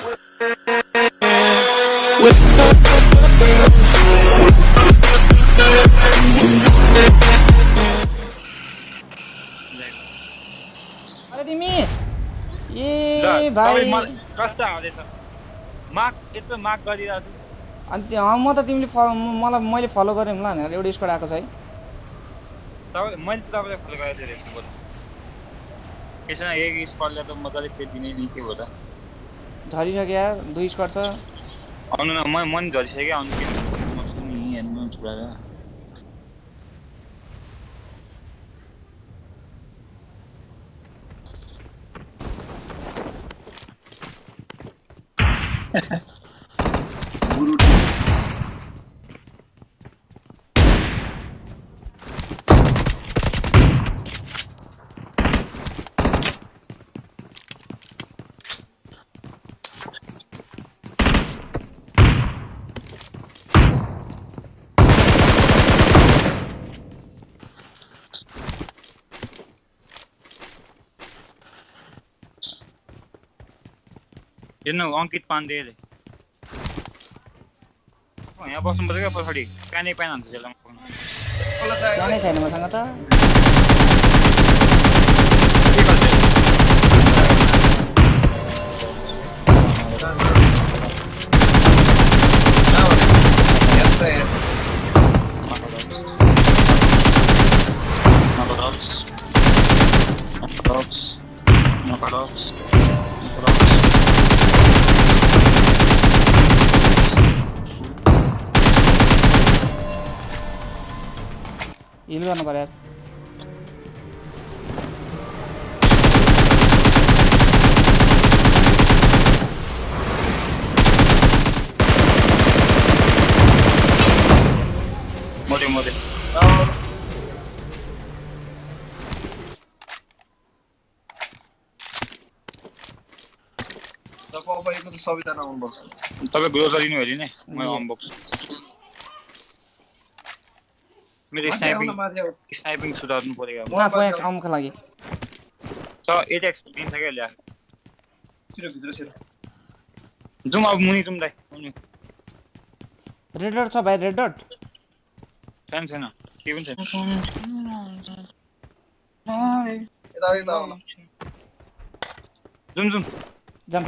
अरे तिमी ए भाइ कस्तो आउँदैछ मार्क यत्रो मार्क गरिरहेको छु अनि म त तिमीले मलाई मैले फलो गरेँ होला भनेर एउटा स्क्वाड आएको छ है तपाईँ मैले चाहिँ तपाईँलाई फलो गरेको थिएँ रेस्टको त्यसमा एक स्क्वाडलाई त मजाले पेट दिने नि के हो त झरिसक्यो यार 2 स्क्वाड छ आउनु न म नि झरिसक्यो आउनु के म छु नि हेर्नु छोडेर हेर्नु अङ्कित पाण्डेले यहाँ बस्नुपर्छ क्या पछाडि प्यानै प्यान हुन्छ त्यसलाई जानै छैन मसँग त हिल गर्नु पर्यो यार मोटे मोटे तपाईँको त सबैजना आउनुभएको तपाईँ ग्रोसरी नि हेरि नै म अनबक्स मेरो स्नाइपिङ सुधार्नु पऱ्यो अब उहाँ फोएक्स आउनुको लागि त एटेक्स दिन्छ क्या ल्या जाउँ अब मुनि जाउँ दाइ रेड डट छ भाइ रेड डट छैन छैन के पनि छैन जाउँ जाउँ जाम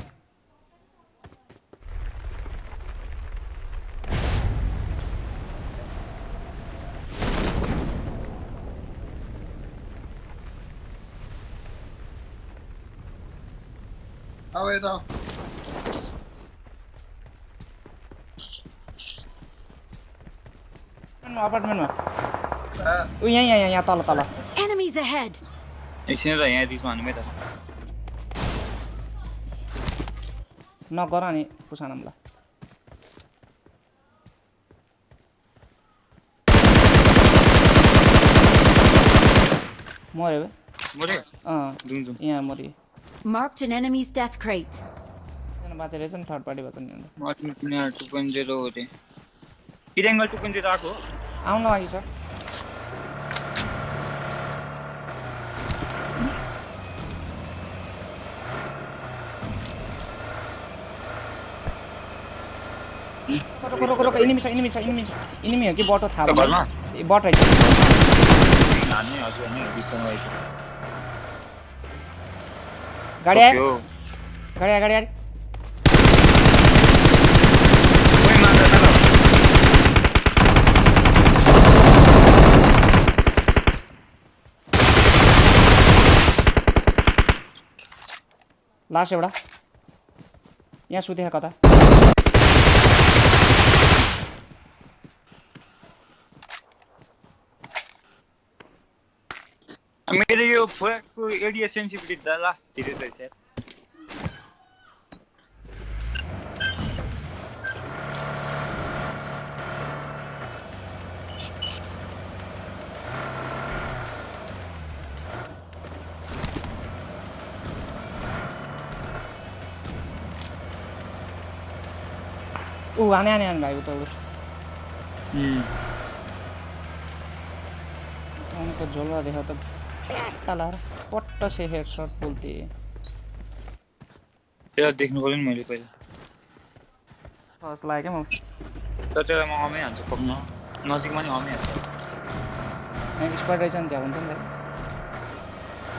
अब यता अपार्टमेन्टमा उ यहाँ तल तल Enemies ahead. एकछिन त यहाँ दिसमा हान्नुमै त नगर नि पुसानमला मर्यो बे मरे जाउँ जाउँ यहाँ मर्यो Marked an enemy's death crate. बाँचेर रहेछ नि थर्ड पार्टी बच्चा नि मार्टिन 2.0 हो रे इरेङ्गल 2.0 आएको आउन लागि छ रोक इनिमी छ इनिमी हो कि बटो थाहा घरमा बट रहेछ नानी हजुर नि बिचमा आइछ गाडी आयो गाडी कोही मार्दैन ल लास्ट एउटा यहाँ सुतेको कता मेरो यो फोनको एडिया सेन्सिटिभिटी त ला धेरै रहेछ आने भाइ उता उनको झोला देखा त प्याटाला पट्ट से हेडशट बोल्थे त्यसलाई देख्नु पर्यो नि मैले पहिला जस्तो लाग्यो क्या म तर त्यसलाई म अमै हान्छु पक्न नजिकमा नि अमै हान्छु यहाँ स्क्वाड रहेछ नि हुन्छ नि त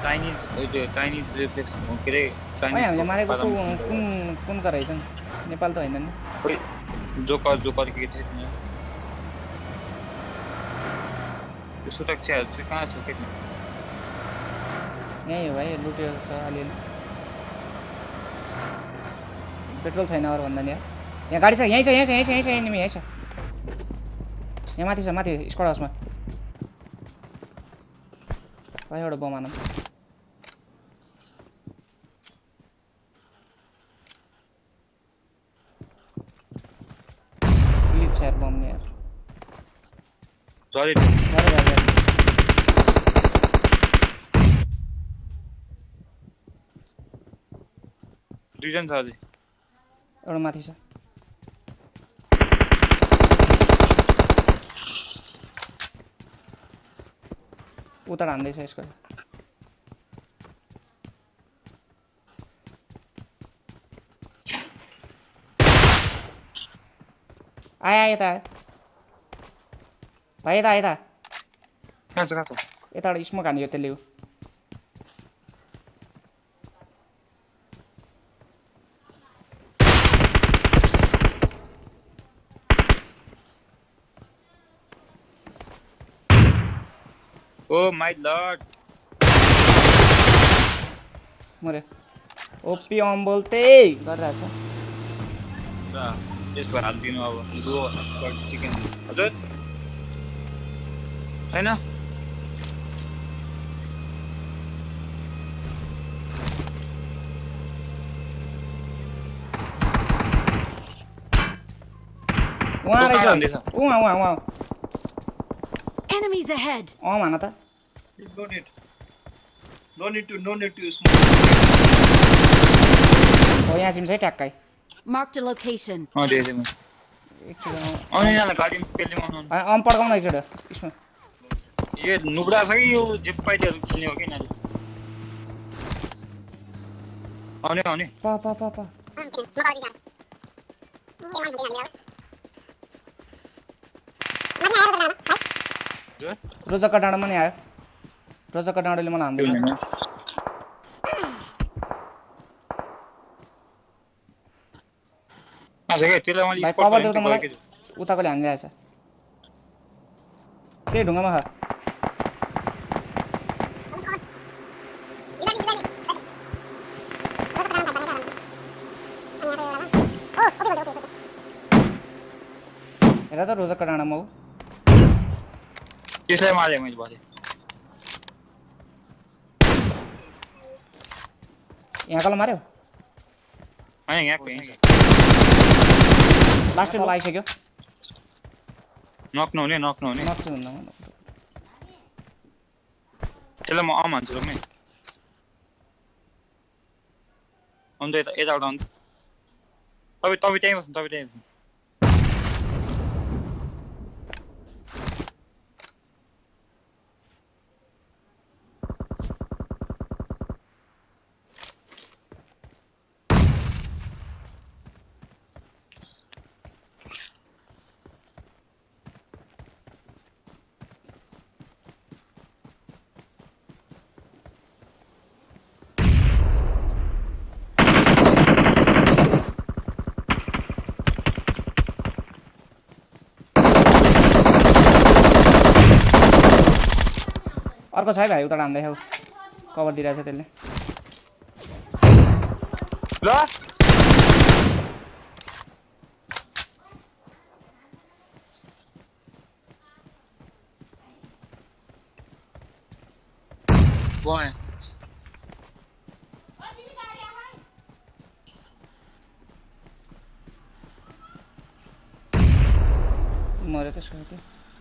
चाइनिज त्यो चाइनिज रिफ्लेक्स के अरे अहिले हामीले मारेको बादाम कुनका रहेछन् नेपाल त होइन नि खोइ जोकर के थियो नि त्यो सुरक्षाहरू चाहिँ कहाँ छ के यहीँ हो भाइ लुटेर छ अलिअलि पेट्रोल छैन अरू भन्दा नि यहाँ गाडी छ यहीँ छ एनिमी यहीँ छ यहाँ माथि छ माथि स्क्वाड हाउसमा भाइ एउटा बम हानौँ ग्लिच छ यार बम नि यार झरे दुईजना छ अझै एउटा माथि छ उता हान्दैछ यसको आयो यता भाइ यता कहाँ छ यताबाट स्मोक हान्यो त्यसले ओ माई लर्ड मरे ओपी बोल्ते गरिरहेछ त्यसको हालिदिनु अब चिकन हजुर छैन उहाँ रहेछ उहाँ Enemies ahead. भन त No need to smoke. यहाँ चिम्छ है ट्याक्कै Marked a location. एकचोटि पड्काउन एकचोटि यसमा यो नुब्रा छ कि यो जिप्पाइटीहरू खेल्ने हो कि यिनीहरू आउने प रोजक्का डाँडामा नि आयो रोजक्का डाँडाले मलाई हान्दैछ भाइ कभर देऊ त मलाई उताकोले हानिरहेछ त्यही ढुङ्गामा छ हेर त रोजक्का डाँडामा हो त्यसलाई मारे मैले भने यहाँ कल मार्यो होइन यहाँ लास्ट बल आइसक्यो नक्नु हुने त्यसलाई म हान्छु रोक्ने अन्त यताबाट अन्त तपाईँ त्यहीँ बस्नु अर्को छ है भाइ उता हान्दै कभर दिइरहेछ त्यसले ल गएँ मऱ्यो त्यसको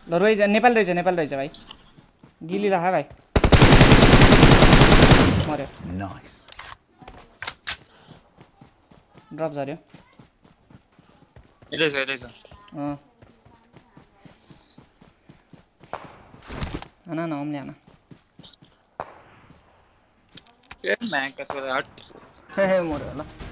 ल नेपाल रहेछ भाइ गिली राख भाइ मऱ्यो नाइस ड्रप झऱ्यो यतै छ आना न ओमले आना ए म्याक कसो हट मऱ्यो ल